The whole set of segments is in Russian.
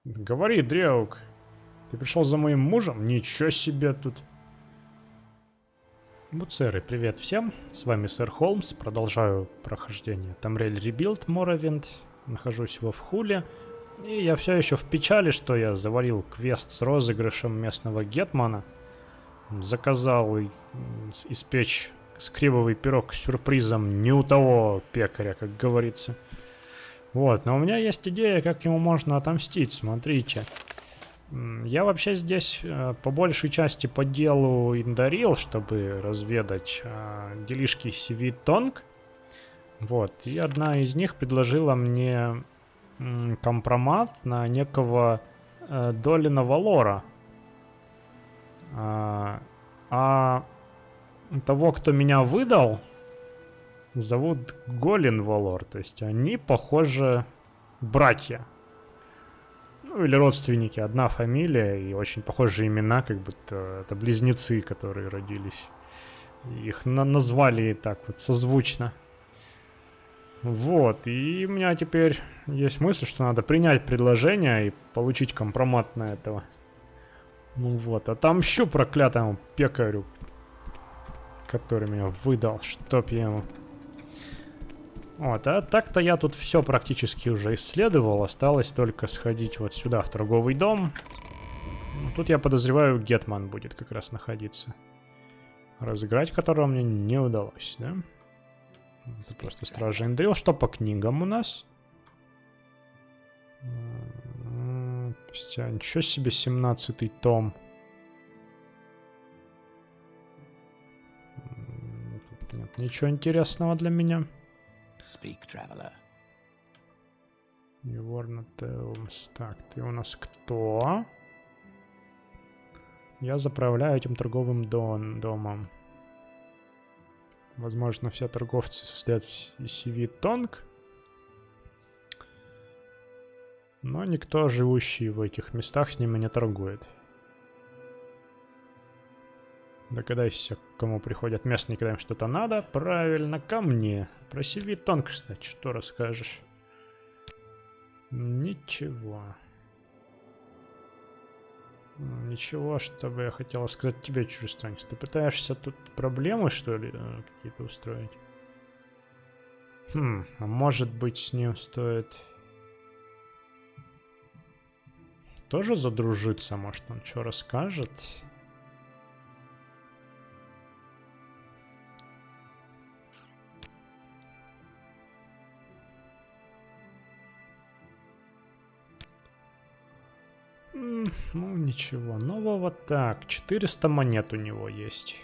Говори, Дреук. Ты пришел за моим мужем? Ничего себе тут. Буцеры, привет всем. С вами сэр Холмс. Продолжаю прохождение Тамриэль Ребилд Моровинд. Нахожусь во Вхуле. И я все еще в печали, что я завалил квест с розыгрышем местного гетмана. Заказал испечь скрибовый пирог с сюрпризом не у того пекаря, как говорится. Вот, но у меня есть идея, как ему можно отомстить, смотрите. Я вообще здесь по большей части по делу индарил, чтобы разведать делишки Сиви Тонг. Вот, и одна из них предложила мне компромат на некого Долина Валора. А того, кто меня выдал, зовут Голин Валор. То есть они, похоже, братья. Ну, или родственники. Одна фамилия и очень похожие имена, как будто это близнецы, которые родились. Их назвали так вот созвучно. Вот, и у меня теперь есть мысль, что надо принять предложение и получить компромат на этого. Ну вот, отомщу проклятому пекарю, который меня выдал, чтоб я ему... Вот, а так-то я тут все практически уже исследовал, осталось только сходить вот сюда, в торговый дом. Ну, тут я подозреваю, Гетман будет как раз находиться. Разыграть которого мне не удалось, да? Это просто Стража Эндрил. Что по книгам у нас? Ничего себе, 17-й том. Тут нет ничего интересного для меня. Speak, traveler. Юворна Телмс. Так, ты у нас кто? Я заправляю этим торговым домом. Возможно, все торговцы состоят из Сиви Тонг. Но никто, живущий в этих местах, с ними не торгует. Догадайся, кому приходят местные, когда им что-то надо. Правильно, ко мне. Про Сиви Тонг, кстати, что расскажешь? Ничего. Ничего, чтобы я хотела сказать тебе, чужестранец. Ты пытаешься тут проблемы, что ли, какие-то устроить? А может быть, с ним стоит... тоже задружиться? Может, он что расскажет? Ну, ничего нового. Так, 400 монет у него есть.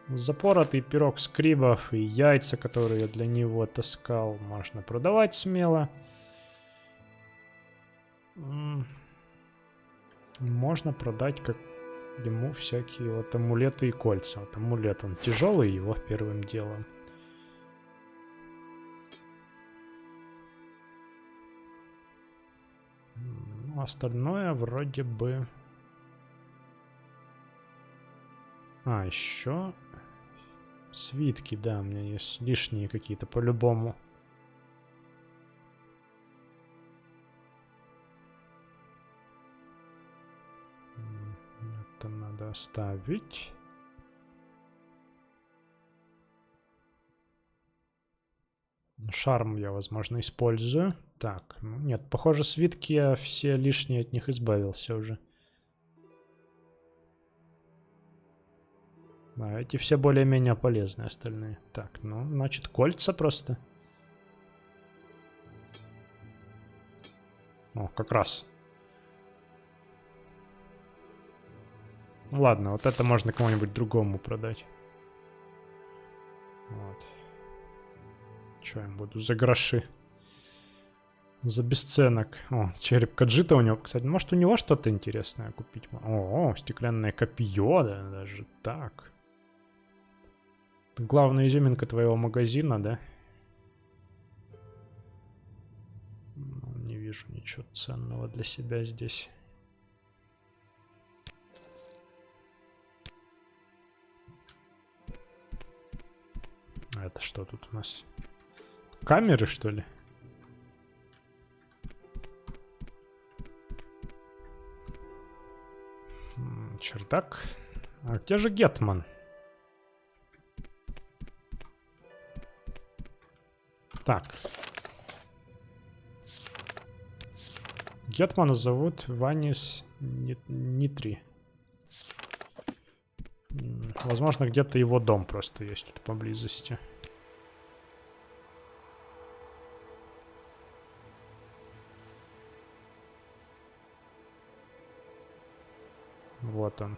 Запоротый пирог скрибов и яйца, которые я для него таскал, можно продавать смело. Можно продать как ему всякие вот амулеты и кольца. Вот амулет, он тяжелый, его первым делом. Ну, остальное вроде бы... А, еще... Свитки, да, у меня есть лишние какие-то по-любому. Это надо оставить. Шарм я, возможно, использую. Так, ну нет, похоже, свитки я все лишние от них избавился уже. А эти все более-менее полезные остальные. Так, ну, значит, кольца просто. О, как раз. Ну, ладно, вот это можно кому-нибудь другому продать. Вот. Что я буду за гроши? За бесценок. О, череп Каджита у него. Кстати, может у него что-то интересное купить? О, стеклянное копье, да, даже так. Это главная изюминка твоего магазина, да? Не вижу ничего ценного для себя здесь. А это что тут у нас? Камеры, что ли? Чердак. А где же Гетман? Так. Гетмана зовут Ванис Нитри. Возможно, где-то его дом просто есть тут поблизости. Вот он.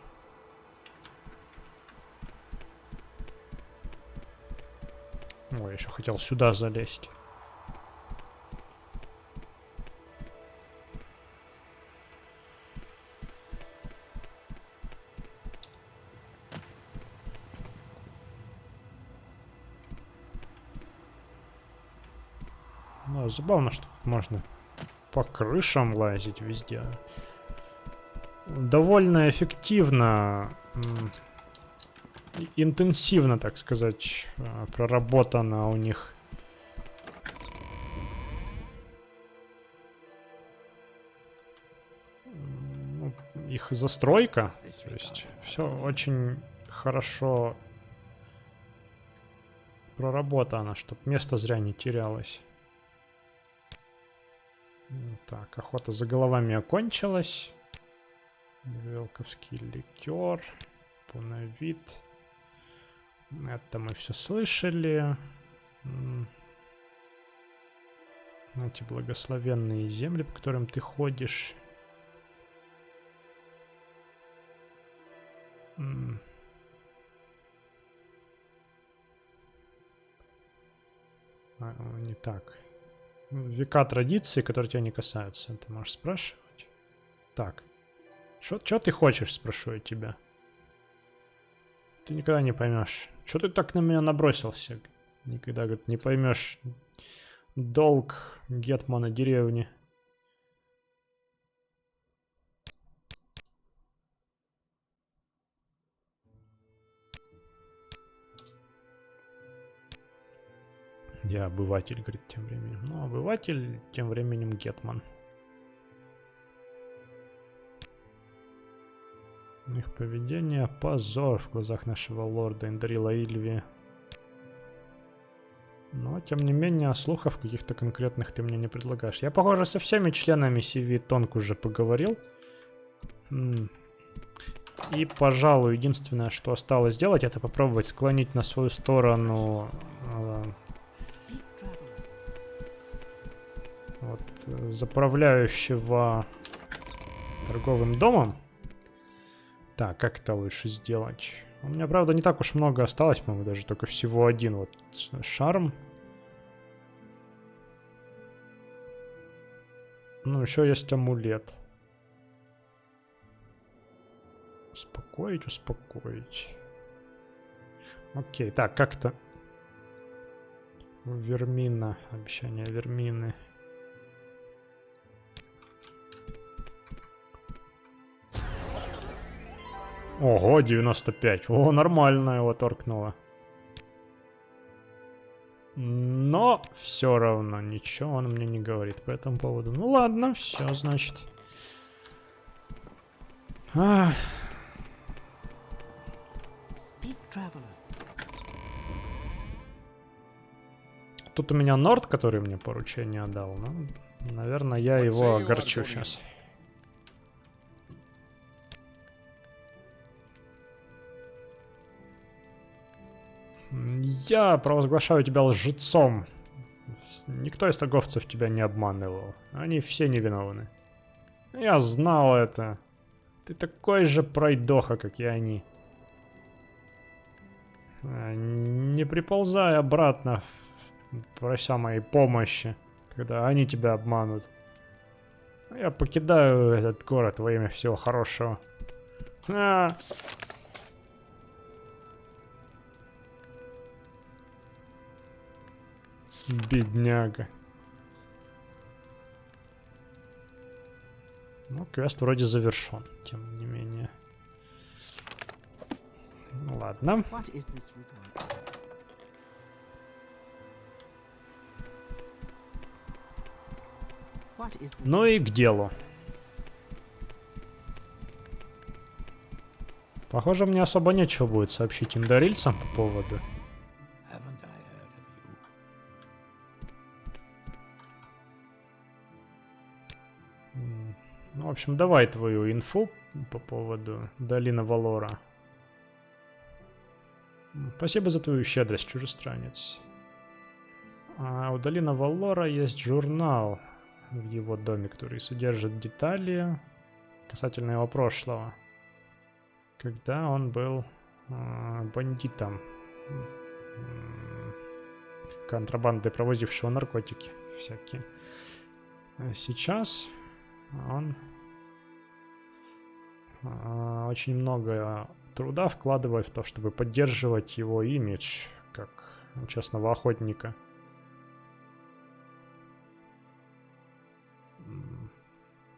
Ой, еще хотел сюда залезть. Ну, забавно, что тут можно по крышам лазить везде. Довольно эффективно, интенсивно, так сказать, проработана у них их застройка. То есть все очень хорошо проработано, чтобы место зря не терялось. Так, охота за головами окончилась. Велковский ликер. Пуновит. Это мы все слышали. Эти благословенные земли, по которым ты ходишь. Не так. Века традиции, которые тебя не касаются. Ты можешь спрашивать. Так. Что ты хочешь, спрошу я тебя. Ты никогда не поймешь. Что ты так на меня набросился? Никогда, говорит, не поймешь долг Гетмана деревни. Я обыватель, говорит, тем временем. Ну, обыватель, тем временем Гетман. Их поведение — позор в глазах нашего лорда Эндрила Ильви. Но, тем не менее, слухов каких-то конкретных ты мне не предлагаешь. Я, похоже, со всеми членами CV Тонг уже поговорил. И, пожалуй, единственное, что осталось сделать, это попробовать склонить на свою сторону вот, заправляющего торговым домом. Так, как это лучше сделать? У меня, правда, не так уж много осталось, по-моему, даже только всего один вот шарм. Ну, еще есть амулет. Успокоить, успокоить. Окей, так, как-то... Вермина, обещание Вермины. Ого, 95. О, нормально его торкнуло. Но все равно ничего он мне не говорит по этому поводу. Ну ладно, все, значит. Тут у меня Норд, который мне поручение дал. Ну, наверное, я его огорчу сейчас. Я провозглашаю тебя лжецом. Никто из торговцев тебя не обманывал. Они все невиновны. Я знал это. Ты такой же пройдоха, как и они. Не приползай обратно, прося моей помощи, когда они тебя обманут. Я покидаю этот город во имя всего хорошего. Бедняга. Ну, квест вроде завершен, тем не менее. Ну, ладно. Ну и к делу. Похоже, мне особо нечего будет сообщить индарильцам по поводу. Haven't I heard of you? Ну, в общем, давай твою инфу по поводу Долины Валора. Спасибо за твою щедрость, чужестранец. А у Долины Валора есть журнал в его доме, который содержит детали касательно его прошлого. Когда он был бандитом, контрабандой, провозившего наркотики всякие. А сейчас он очень много труда вкладывает в то, чтобы поддерживать его имидж как честного охотника.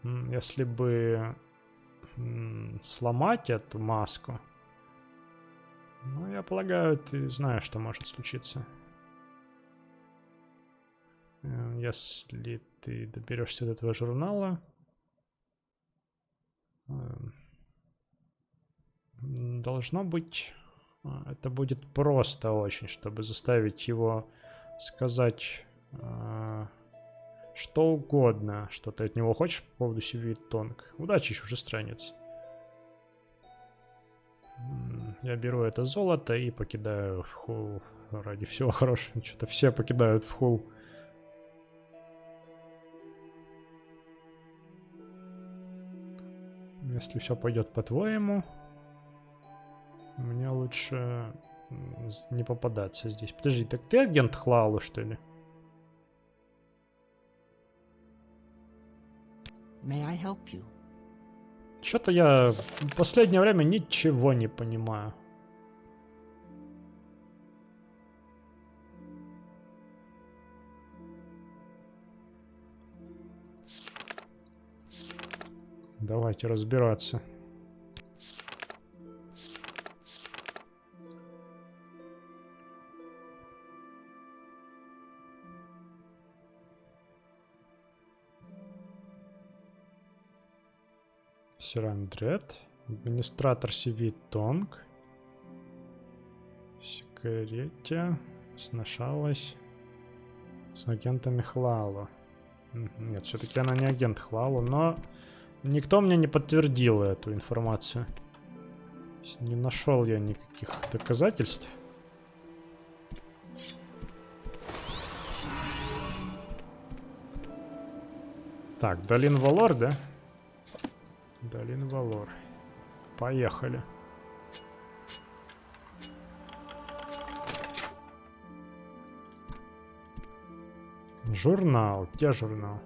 Если бы сломать эту маску, ну, я полагаю, ты знаешь, что может случиться. Если ты доберешься до этого журнала, должно быть, это будет просто очень, чтобы заставить его сказать что угодно, что ты от него хочешь по поводу Сивит-Тонг. Удачи, чужестранец. Я беру это золото и покидаю в Хул ради всего хорошего. Что-то все покидают в Хул. Если все пойдет по-твоему, мне лучше не попадаться здесь. Подожди, так ты агент Хлалу, что ли? May I help you? Что-то я в последнее время ничего не понимаю. Давайте разбираться. Сирандред, администратор Сивит-Тонг, секрете сношалась с агентами Хлалу. Нет, все-таки она не агент Хлалу, но никто мне не подтвердил эту информацию. Не нашел я никаких доказательств. Так, Долин Валор, да? Долин Валор. Поехали. Журнал. Где журнал?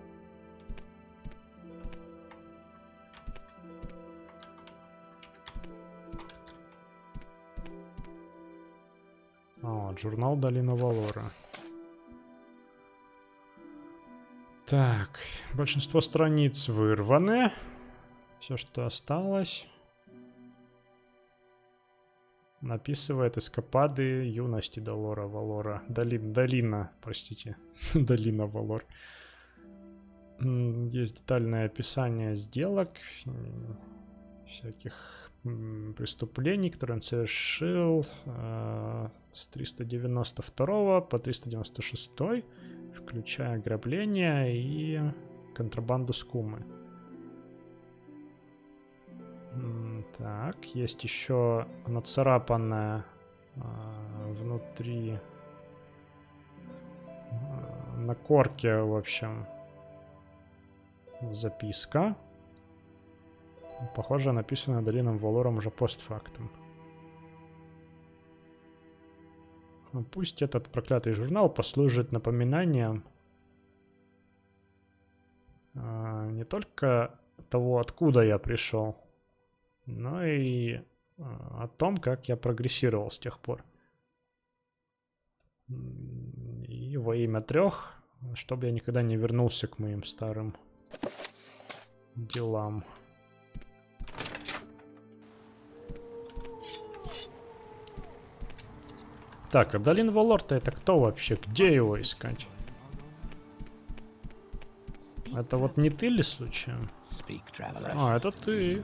Вот, журнал Долина Валора. Так, большинство страниц вырваны. Все, что осталось, написывает эскапады юности Долора Валора. Долина, простите. Долина Валор. Есть детальное описание сделок, всяких преступлений, которые он совершил с 392 по 396, включая ограбление и контрабанду скумы. Так, есть еще нацарапанная внутри на корке, в общем, записка. Похоже, написанная Долином Валором уже постфактум. Пусть этот проклятый журнал послужит напоминанием не только того, откуда я пришел, но и о том, как я прогрессировал с тех пор. И во имя 3, чтобы я никогда не вернулся к моим старым делам. Так, а Долин Валор-то это кто вообще? Где его искать? Это вот не ты ли случаем? Speak, traveler. А, это ты.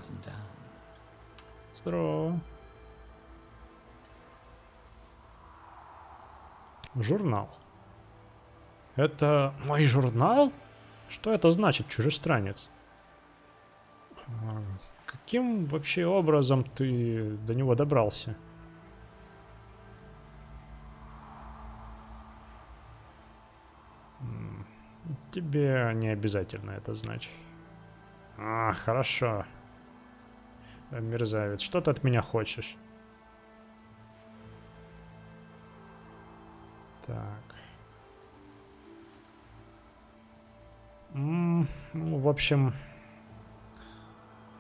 Здорово. Журнал. Это мой журнал? Что это значит, чужестранец? Каким вообще образом ты до него добрался? Тебе не обязательно это знать. А, хорошо. Мерзавец, что ты от меня хочешь? Так. Ну, в общем,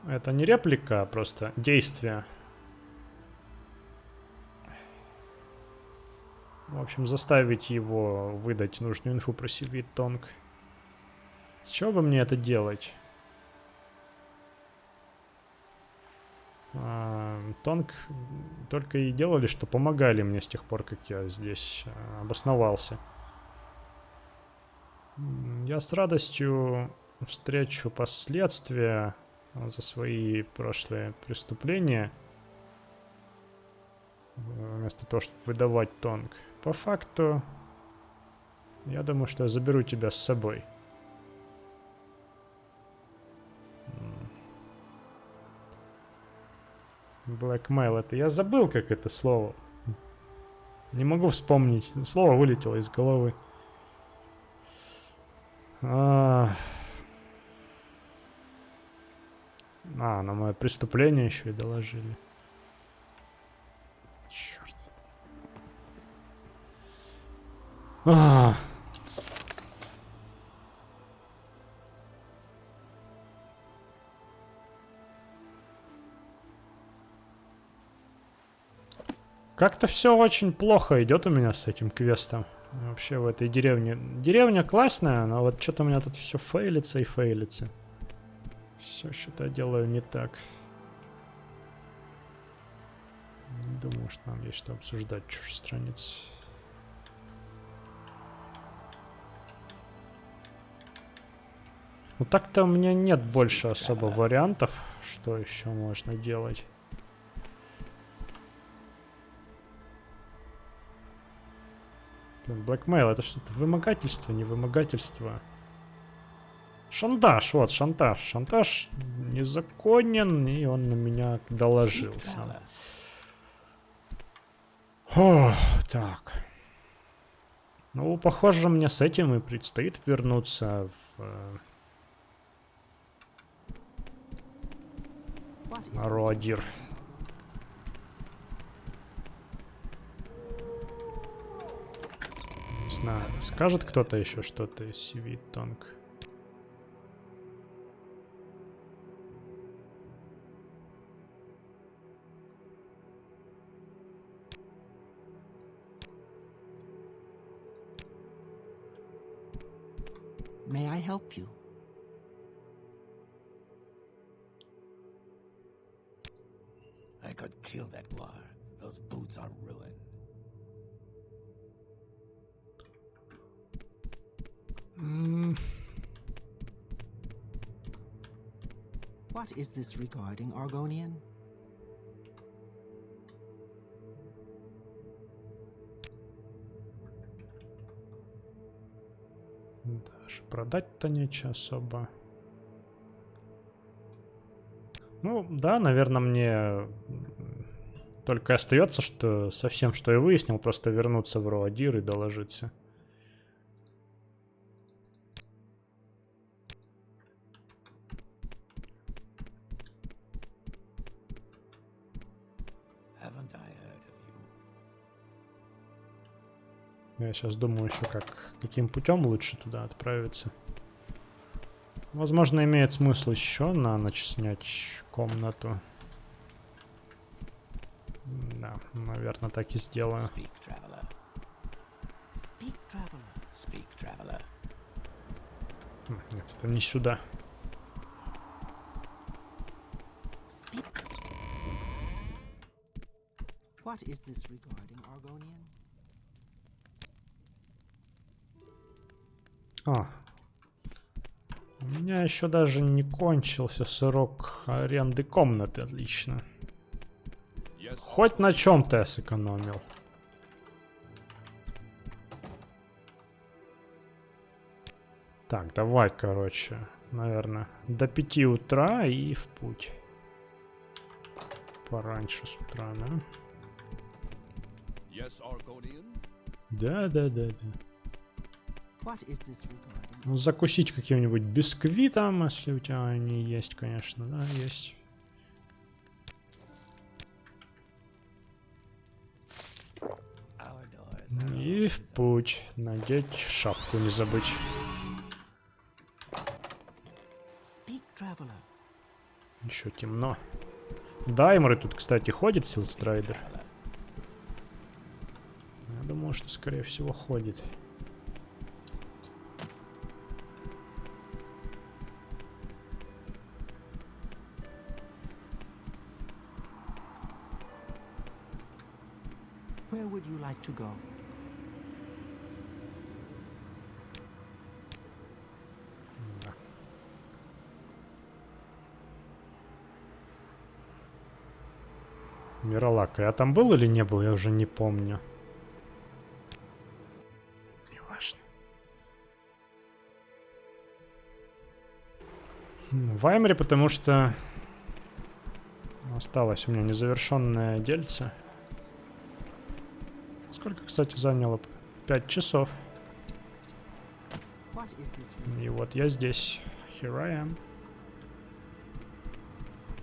это не реплика, а просто действие. В общем, заставить его выдать нужную инфу про Сивит Тонг. С чего бы мне это делать? Тонг только и делали, что помогали мне с тех пор, как я здесь обосновался. Я с радостью встречу последствия за свои прошлые преступления, вместо того, чтобы выдавать Тонг. По факту, я думаю, что я заберу тебя с собой. Blackmail, это я забыл, как это слово. Не могу вспомнить. Слово вылетело из головы. На мое преступление еще и доложили. Черт. Как-то все очень плохо идет у меня с этим квестом. Вообще в этой деревне. Деревня классная, но вот что-то у меня тут все фейлится и фейлится. Все что-то я делаю не так. Не думаю, что нам есть что обсуждать, чужестранец. Ну так-то у меня нет больше особо вариантов, что еще можно делать. Blackmail, это что-то вымогательство, не вымогательство. Шантаж, вот, шантаж. Шантаж незаконен, и он на меня доложился. О, так. Ну, похоже, мне с этим и предстоит вернуться в Роадир. Не знаю, скажет кто-то еще что-то из Сивит Тонг? May I help you? I could kill that Guar. Those boots are ruined. What is this regarding, Argonian? Даже продать-то нечего особо. Ну, да, наверное, мне только остается, что совсем, что я выяснил, просто вернуться в Роадир и доложиться. Haven't I heard of you? Я сейчас думаю еще, каким путем лучше туда отправиться. Возможно, имеет смысл еще на ночь снять комнату. Да, наверное, так и сделаю. Speak, traveler. Speak, traveler. Speak, traveler. Нет, это не сюда. Speak. What is this regarding, Argonian? У меня еще даже не кончился срок аренды комнаты, отлично. Хоть на чем-то я сэкономил. Так, давай, короче, наверное, до 5 утра и в путь. Пораньше с утра, да? Да. What is this regarding? Ну, закусить каким-нибудь бисквитом, если у тебя они есть, конечно, да, есть. Our doors are И в путь. Надеть шапку, не забыть. Speak, traveler. Еще темно. Даймеры тут, кстати, ходит, Силстрайдер. Я думаю, что, скорее всего, ходит. Where would you like to go? Да. Миралака. Я там был или не был, я уже не помню. Неважно. В Аймере, потому что осталось у меня незавершенное дельце. Сколько, кстати, заняло? 5 часов. What is this regarding? И вот я здесь. Here I am.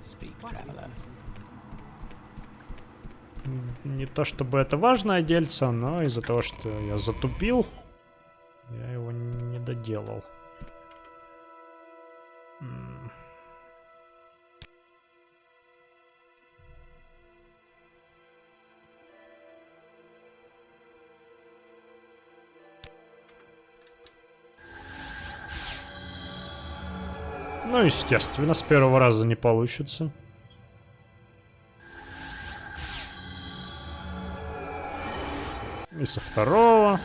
Speak, What is traveler. this regarding? Не то чтобы это важное дельце, но из-за того, что я затупил, я его не доделал. Ну, естественно, с первого раза не получится. И со второго.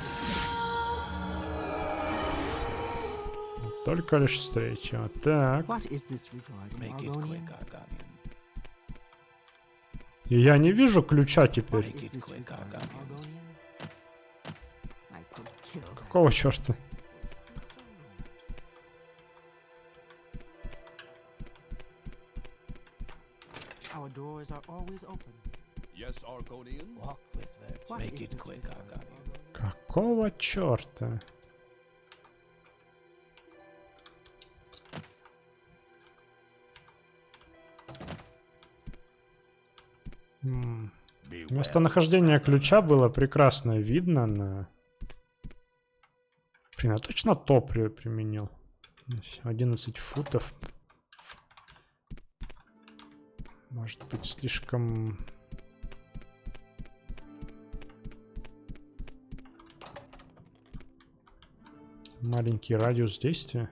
Только лишь с третьего. Так. What is this regarding, Make it Argonian? quick, Argonian. И я не вижу ключа What теперь. is it this quick, regarding, Argonian. Argonian? I could kill that. Какого черта? Our doors are always open. Yes, Argonian. Walk with virtue. What Make is it this quick, regarding, Argonian. Argonian? Какого черта? Местонахождение ключа было прекрасно видно на... Блин, я точно то применил. 11 футов. Может быть, слишком... Маленький радиус действия.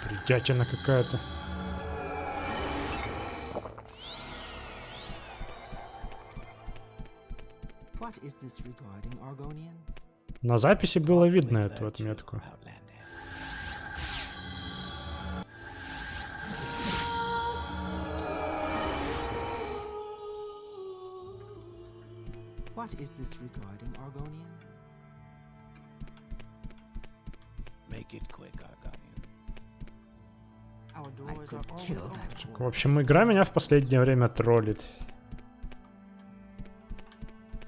Бредятина какая-то. What is this regarding, Argonian? На записи было видно With эту virtue, отметку. Outlander. What is this regarding, Argonian? Make it quick, Argonian. Our doors are always kill open. that В общем, игра меня в последнее время троллит.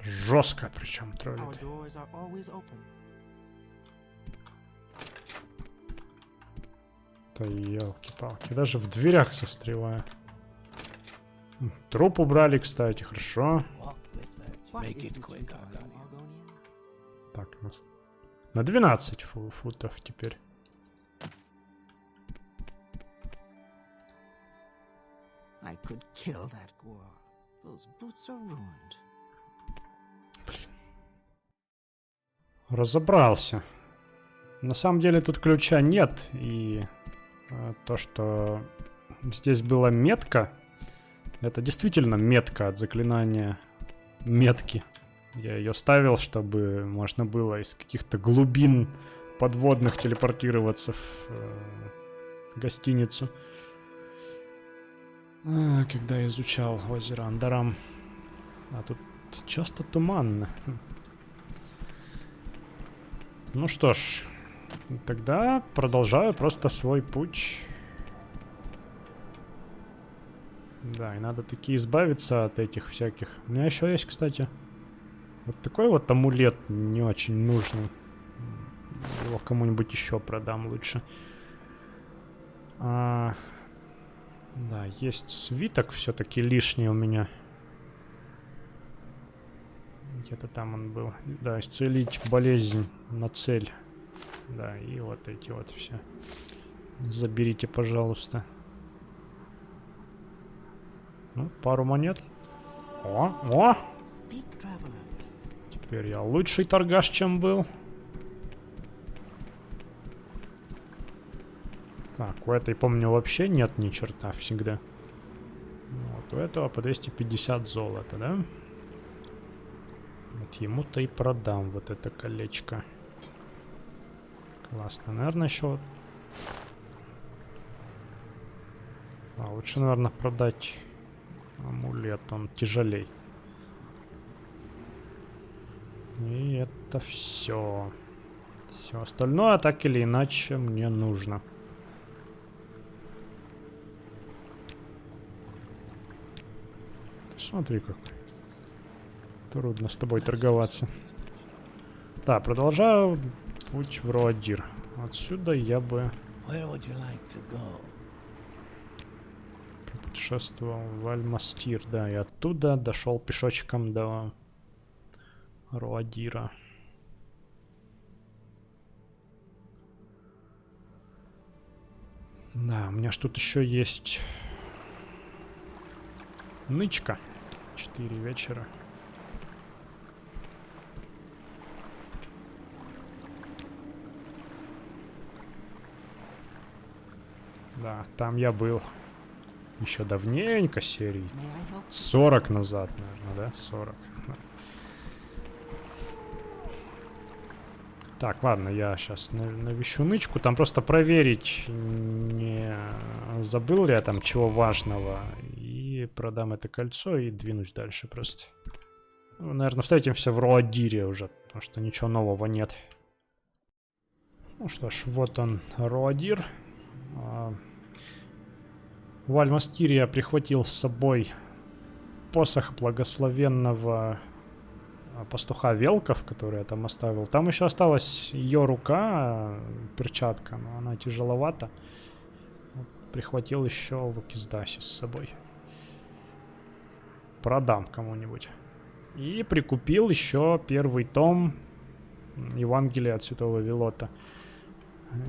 Жестко причем Our троллит. doors are always open. Да елки-палки, даже в дверях застреваю. Труп убрали, кстати, хорошо. Walk with virtue. What Make is it this quick, regarding, Argonian. Argonian? Так, на 12 футов теперь. I could kill that Gwar. Those boots are ruined. Разобрался. На самом деле тут ключа нет, и то, что здесь была метка, это действительно метка от заклинания метки. Я ее ставил, чтобы можно было из каких-то глубин подводных телепортироваться в гостиницу. Когда изучал озеро Андарам. А тут часто туманно. Ну что ж, тогда продолжаю просто свой путь. Да, и надо таки избавиться от этих всяких. У меня еще есть, кстати, вот такой вот амулет не очень нужный. Его кому-нибудь еще продам лучше. Да, есть свиток все-таки лишний у меня. Где-то там он был. Да, исцелить болезнь на цель. Да, и вот эти вот все. Заберите, пожалуйста. Ну, пару монет. О! Speak, traveler. Теперь я лучший торгаш, чем был. Так, у этой, помню, вообще нет ни черта всегда. Вот, у этого по 250 золота, да? Вот ему-то и продам вот это колечко. Классно. Наверное, еще... лучше, наверное, продать амулет. Он тяжелей. И это все. Все остальное так или иначе мне нужно. Смотри, как трудно с тобой торговаться. Да, продолжаю путь в Роадир. Отсюда я бы Where would you like to go? путешествовал в Аль-Мастир, да, и оттуда дошел пешочком до Роадира. Да, у меня ж тут еще есть нычка. 4 вечера. Да, там я был еще давненько серий. May I help? 40 назад, наверное, да? 40. Так, ладно, я сейчас навещу нычку. Там просто проверить, не забыл ли я там чего важного. И продам это кольцо и двинусь дальше просто. Ну, наверное, встретимся в Роадире уже, потому что ничего нового нет. Ну что ж, вот он, Роадир. В Аль-Мастире я прихватил с собой посох благословенного пастуха Велков, который я там оставил. Там еще осталась ее рука, перчатка, но она тяжеловата. Вот, прихватил еще в Акиздасе с собой. Продам кому-нибудь. И прикупил еще первый том Евангелия от Святого Велота.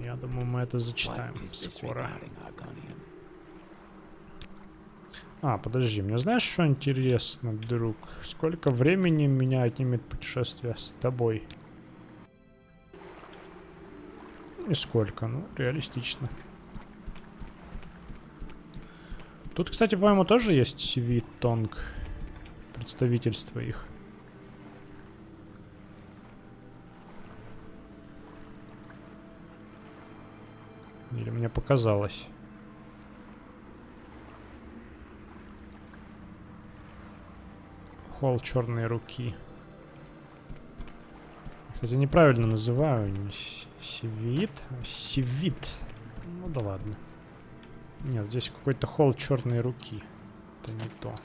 Я думаю, мы это зачитаем What is this скоро. regarding, Argonian? Подожди, мне знаешь, что интересно, друг? Сколько времени меня отнимет путешествие с тобой? Нисколько, ну, реалистично. Тут, кстати, по-моему, тоже есть Сивитонг. Представительство их. Или мне показалось? Холл черной руки. Кстати, неправильно называю. Не Сивит, а Сивит. Ну да ладно. Нет, здесь какой-то холл черной руки. Это не то.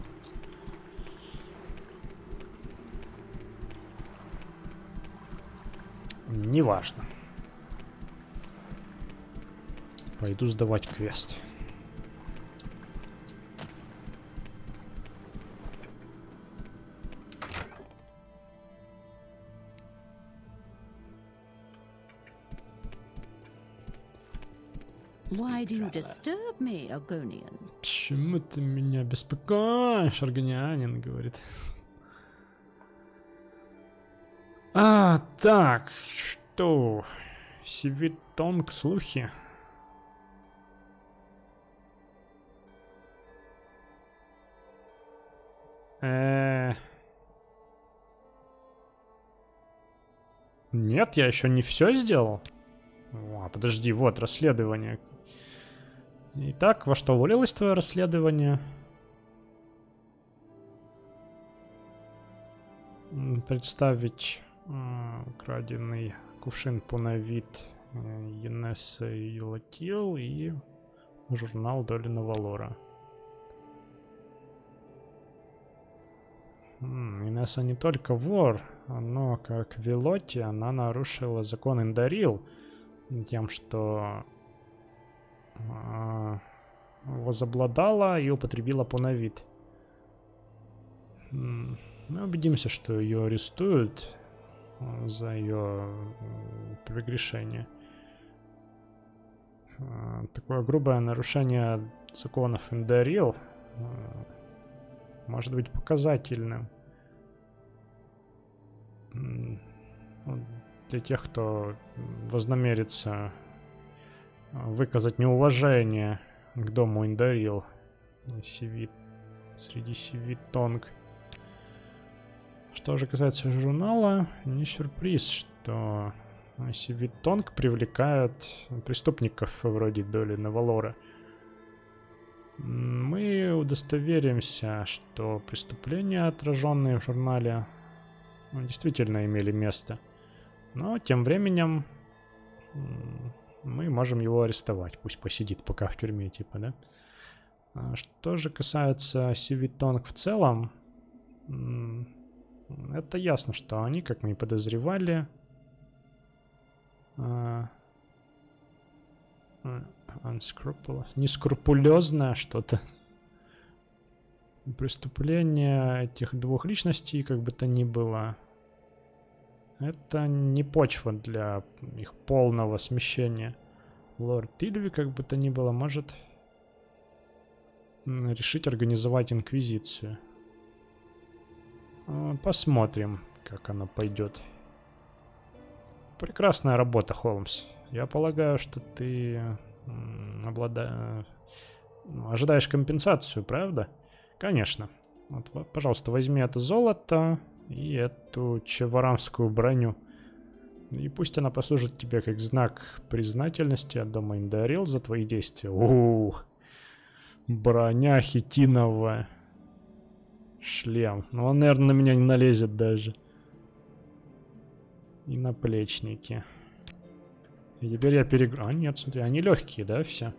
Неважно. Пойду сдавать квест. Why do you disturb me, Argonian? Почему ты меня беспокоишь, Аргонианин, говорит. Так, что? Сивитонг, слухи? Нет, я еще не все сделал. Подожди, вот расследование. Итак, во что вылилось твое расследование? Представить украденный кувшин Пунавит Енесса и Латил и журнал Долиного Лора. Инесса не только вор, но как Велоти она нарушила закон Индарил тем, что возобладала и употребила Пунавит. Мы убедимся, что ее арестуют за ее прегрешение. Такое грубое нарушение законов Индарил может быть показательным для тех, кто вознамерится выказать неуважение к дому Индарил среди Сивитонг. Что же касается журнала, не сюрприз, что Сивитонг привлекает преступников вроде Долиного Лора. Мы удостоверимся, что преступления, отраженные в журнале, действительно имели место. Но тем временем мы можем его арестовать. Пусть посидит пока в тюрьме, типа, да? Что же касается Сивитонг в целом, это ясно, что они, как мы и подозревали, нескрупулезное что-то. Преступление этих двух личностей, как бы то ни было, это не почва для их полного смещения. Лорд Тильви, как бы то ни было, может решить организовать инквизицию. Посмотрим, как оно пойдет. Прекрасная работа, Холмс. Я полагаю, что ты ожидаешь компенсацию, правда? Конечно. Вот, пожалуйста, возьми это золото и эту чеварамскую броню. И пусть она послужит тебе как знак признательности от дома Индарил за твои действия. Ух, броня хитиновая. Шлем. Ну, он, наверное, на меня не налезет даже. И наплечники. И теперь я перегру... А, нет, смотри, они легкие, да, все?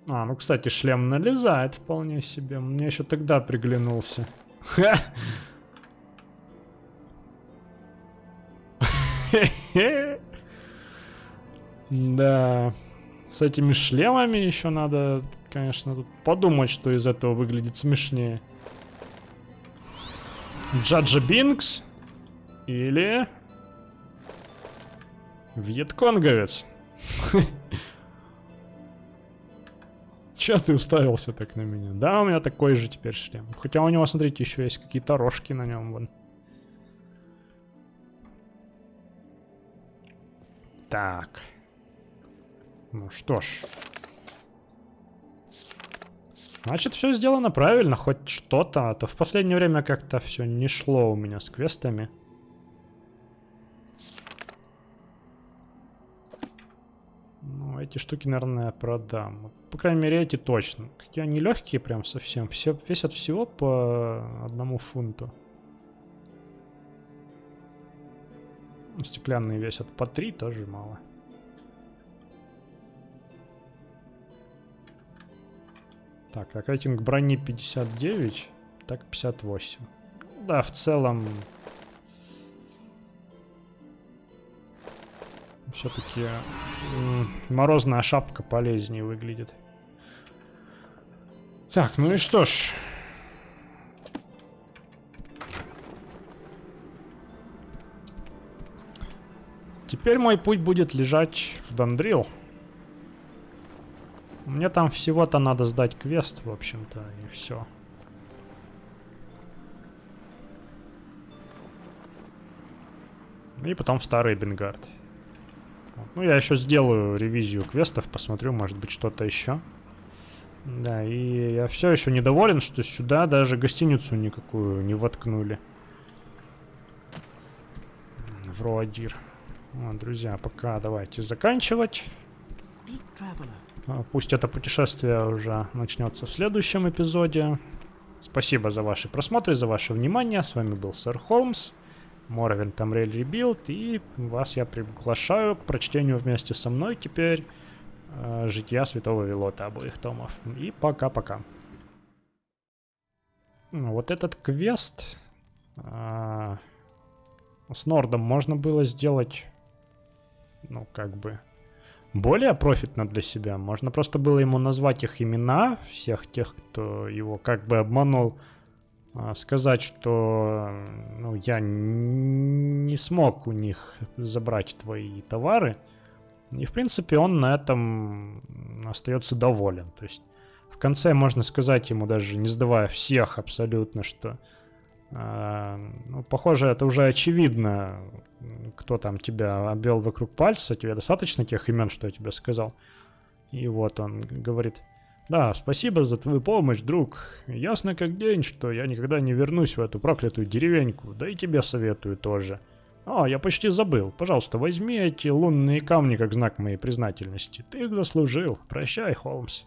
Ну, кстати, шлем налезает вполне себе. Мне еще тогда приглянулся. Да. С этими шлемами еще надо, конечно, тут подумать, что из этого выглядит смешнее. Джаджа Бинкс или Вьетконговец. Че ты уставился так на меня? Да, у меня такой же теперь шлем. Хотя у него, смотрите, еще есть какие-то рожки на нем. Вон. Так. Ну что ж. Значит, все сделано правильно, хоть что-то. А то в последнее время как-то все не шло у меня с квестами. Ну, эти штуки, наверное, продам. По крайней мере, эти точно. Какие они легкие прям совсем. Все весят всего по 1 фунту. Стеклянные весят по 3, тоже мало. Так, рейтинг брони 59, так 58. Да, в целом... Все-таки морозная шапка полезнее выглядит. Так, ну и что ж. Теперь мой путь будет лежать в Дандрил. Мне там всего-то надо сдать квест, в общем-то, и все. И потом в Старый Бенгард. Ну, я еще сделаю ревизию квестов, посмотрю, может быть, что-то еще. Да, и я все еще недоволен, что сюда даже гостиницу никакую не воткнули. Вроадир. Друзья, пока давайте заканчивать. Speak, traveler. Пусть это путешествие уже начнется в следующем эпизоде. Спасибо за ваши просмотры, за ваше внимание. С вами был Сэр Холмс, Morrowind Tamriel Rebuild, и вас я приглашаю к прочтению вместе со мной теперь Жития Святого Велота, обоих томов. И пока-пока. Вот этот квест с Нордом можно было сделать, ну, как бы, более профитно для себя. Можно просто было ему назвать их имена, всех тех, кто его как бы обманул, сказать, что, ну, я не смог у них забрать твои товары. И, в принципе, он на этом остается доволен. То есть в конце можно сказать ему, даже не сдавая всех абсолютно, что, ну, похоже, это уже очевидно, кто там тебя обвел вокруг пальца, тебе достаточно тех имен, что я тебе сказал. И вот он говорит: да, спасибо за твою помощь, друг. Ясно как день, что я никогда не вернусь в эту проклятую деревеньку, да и тебе советую тоже. О, я почти забыл. Пожалуйста, возьми эти лунные камни как знак моей признательности. Ты их заслужил. Прощай, Холмс.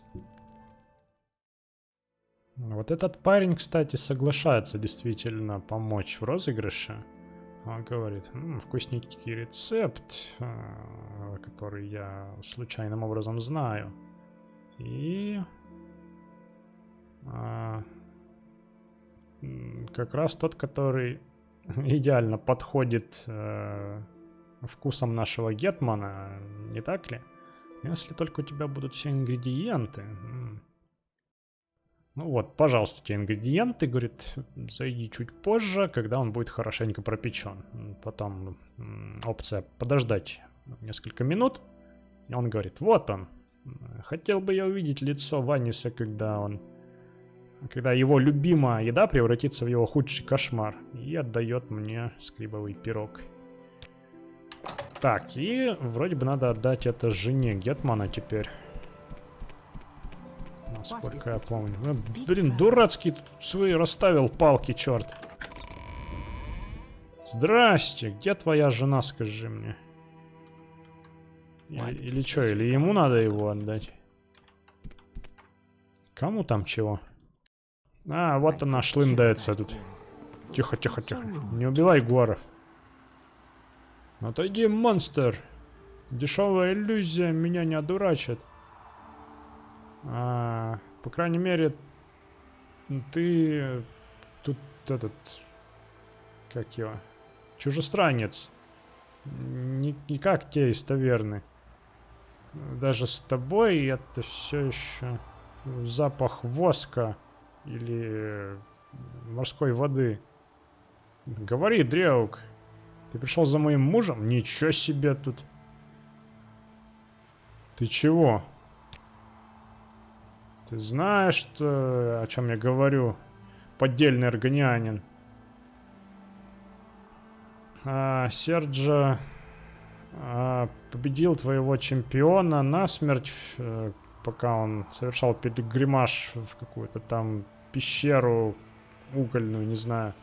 Вот этот парень, кстати, соглашается действительно помочь в розыгрыше. Он говорит: вкусненький рецепт, который я случайным образом знаю. И как раз тот, который идеально подходит вкусом нашего гетмана, не так ли? Если только у тебя будут все ингредиенты. Ну вот, пожалуйста, те ингредиенты, говорит, зайди чуть позже, когда он будет хорошенько пропечен. Потом опция подождать несколько минут. И он говорит: вот он. Хотел бы я увидеть лицо Ваниса, когда его любимая еда превратится в его худший кошмар. И отдает мне скрибовый пирог. Так, и вроде бы надо отдать это жене гетмана теперь. Насколько я помню. Блин, дурацкий тут свои расставил палки, черт. Здрасте, где твоя жена, скажи мне? Или что, или ему надо его отдать? Кому там чего? А, вот она шлындается тут. Тихо, тихо, тихо. Не убивай гуаров. Отойди, монстр. Дешевая иллюзия меня не одурачит. По крайней мере, ты тут этот, как его, чужестранец. Не как те из таверны. Даже с тобой это все еще запах воска или морской воды. Говори, Дреук, ты пришел за моим мужем? Ничего себе тут. Ты чего? Ты знаешь, что, о чем я говорю, поддельный органианин? Серджо победил твоего чемпиона насмерть, пока он совершал пилигримаж в какую-то там пещеру угольную, не знаю,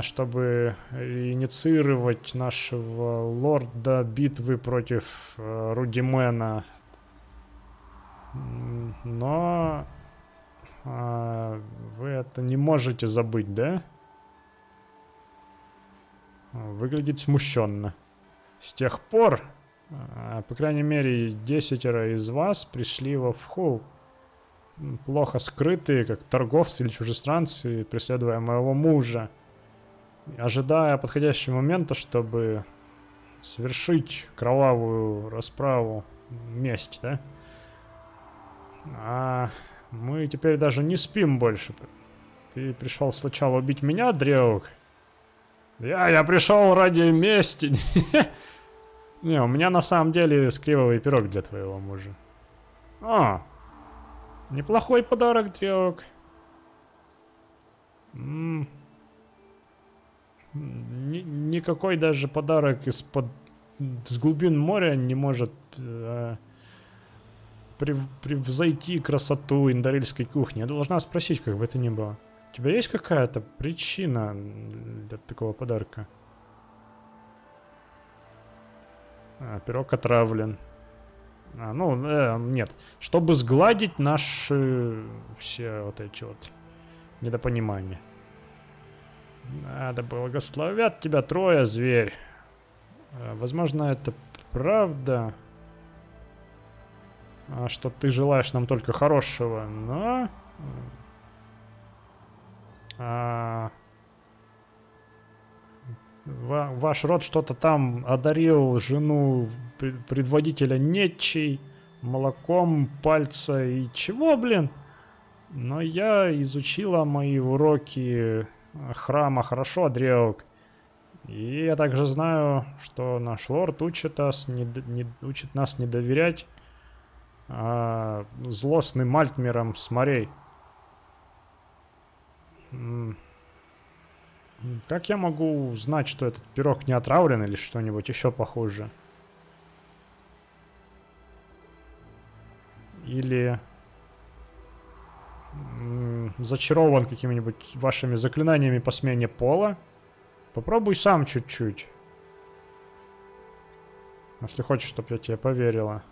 чтобы инициировать нашего лорда битвы против Рудимена. Но вы это не можете забыть, да? Выглядит смущенно. С тех пор, по крайней мере, 10 из вас пришли во Вхул, плохо скрытые, как торговцы или чужестранцы, преследуя моего мужа, ожидая подходящего момента, чтобы совершить кровавую расправу, месть, да? А мы теперь даже не спим больше. Ты пришел сначала убить меня, Дреук? Я пришел ради мести. Не, у меня на самом деле скривовый пирог для твоего мужа. О, неплохой подарок, Дреук. Никакой даже подарок с глубин моря не может превзойти красоту индарильской кухни. Я должна спросить, как бы это ни было. У тебя есть какая-то причина для такого подарка? Пирог отравлен. Нет. Чтобы сгладить наши все вот эти вот недопонимания. Да благословят тебя трое, зверь. Возможно, это правда, что ты желаешь нам только хорошего, но... Ваш род что-то там одарил жену предводителя Нетчей молоком пальца и чего, блин? Но я изучила мои уроки храма хорошо, Дреук. И я также знаю, что наш лорд учит нас не доверять злостным мальтмерам с морей. Как я могу знать, что этот пирог не отравлен или что-нибудь еще похуже? Или зачарован какими-нибудь вашими заклинаниями по смене пола? Попробуй сам чуть-чуть. Если хочешь, чтобы я тебе поверила.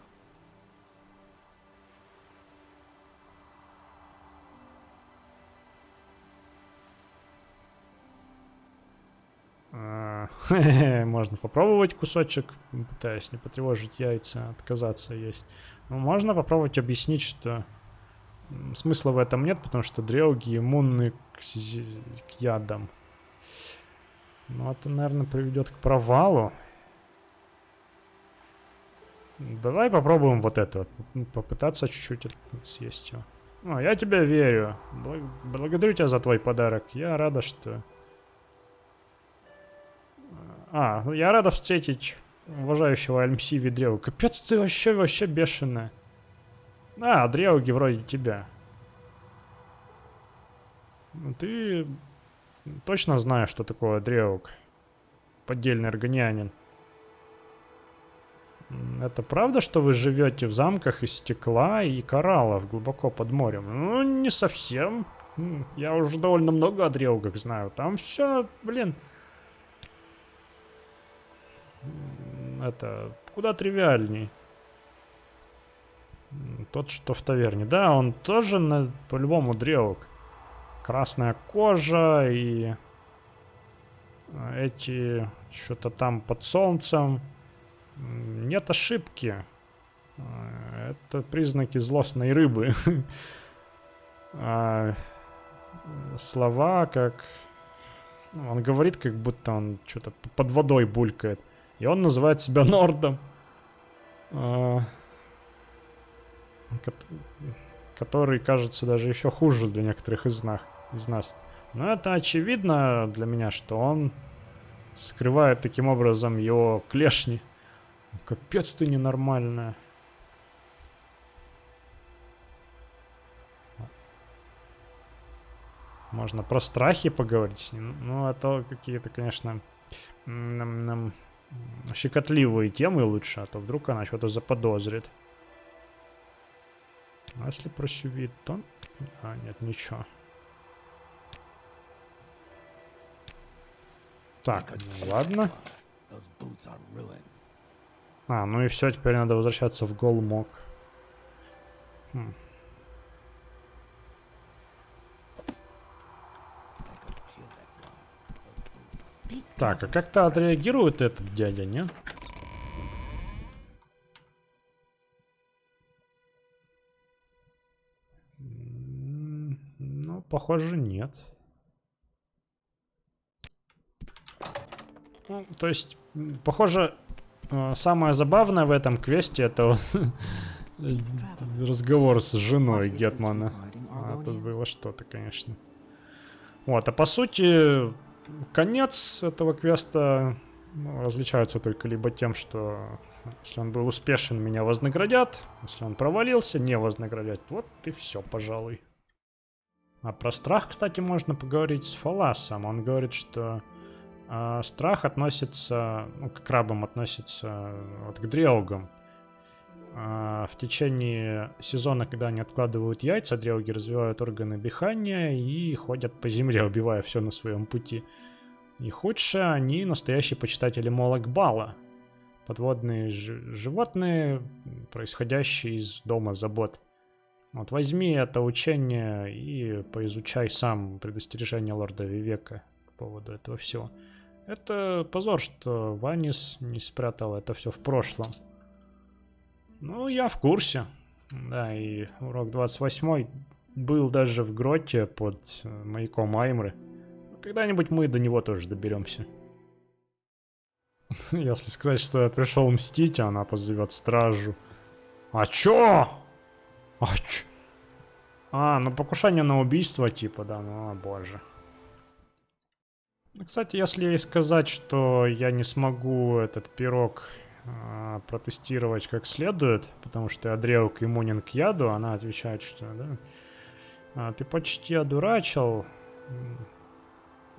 Можно попробовать кусочек, пытаясь не потревожить яйца, отказаться есть. Но можно попробовать объяснить, что смысла в этом нет, потому что дрелги иммунны к ядам. Ну, это, наверное, приведет к провалу. Давай попробуем вот это вот. Попытаться чуть-чуть съесть его. Я тебе верю. Благодарю тебя за твой подарок. Я рада, что... я рада встретить уважающего Альмсиви Древу. Капец, ты вообще бешеная. Древги вроде тебя. Ты точно знаешь, что такое Древг? Поддельный органианин. Это правда, что вы живете в замках из стекла и кораллов глубоко под морем? Ну, не совсем. Я уже довольно много о Древгах знаю. Там все, блин... Это куда тривиальней. Тот, что в таверне. Да, он тоже по-любому древок. Красная кожа и эти что-то там под солнцем. Нет ошибки. Это признаки злостной рыбы. Слова как... Он говорит, как будто он что-то под водой булькает. И он называет себя Нордом. Который кажется даже еще хуже для некоторых из нас. Но это очевидно для меня, что он скрывает таким образом его клешни. Капец ты ненормальная. Можно про страхи поговорить с ним. Ну, это какие-то, конечно, щекотливые темы лучше, а то вдруг она что-то заподозрит. А если про сювит, то... нет, ничего. Так, ладно. Ну и все, теперь надо возвращаться в Голмок. Так, а как-то отреагирует этот дядя, не? Ну, похоже, нет. Ну, то есть, похоже, самое забавное в этом квесте это разговор с женой Гетмана. Тут было что-то, конечно. Вот, а по сути... Конец этого квеста различается только либо тем, что если он был успешен, меня вознаградят, если он провалился, не вознаградят. Вот и все, пожалуй. А про страх, кстати, можно поговорить с Фаласом. Он говорит, что страх относится, к крабам относится вот к дрелгам. В течение сезона, когда они откладывают яйца, дрелги развивают органы дыхания и ходят по земле, убивая все на своем пути. И худшее, они настоящие почитатели Молокбала, подводные животные, происходящие из дома забот. Вот возьми это учение и поизучай сам предостережение лорда Вивека по поводу этого всего. Это позор, что Ванис не спрятал это все в прошлом. Ну, я в курсе. Да, и урок 28 был даже в гроте под маяком Аймры. Когда-нибудь мы до него тоже доберемся. Если сказать, что я пришел мстить, она позовет стражу. А чё? Ну покушение на убийство, типа, да, ну, о боже. Кстати, если ей сказать, что я не смогу этот пирог протестировать как следует, потому что Адреук иммунен к яду, она отвечает, что, да, ты почти одурачил.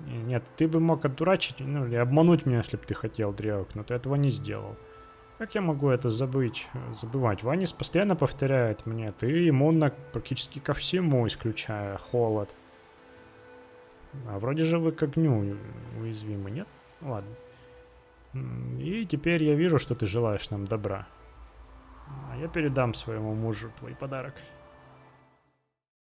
Нет, ты бы мог одурачить, ну, или обмануть меня, если бы ты хотел, Дреук, но ты этого не сделал. Как я могу это забывать? Ванис постоянно повторяет мне, ты иммунна практически ко всему, исключая холод. А вроде же вы к огню уязвимы, нет? Ладно. И теперь я вижу, что ты желаешь нам добра. А я передам своему мужу твой подарок.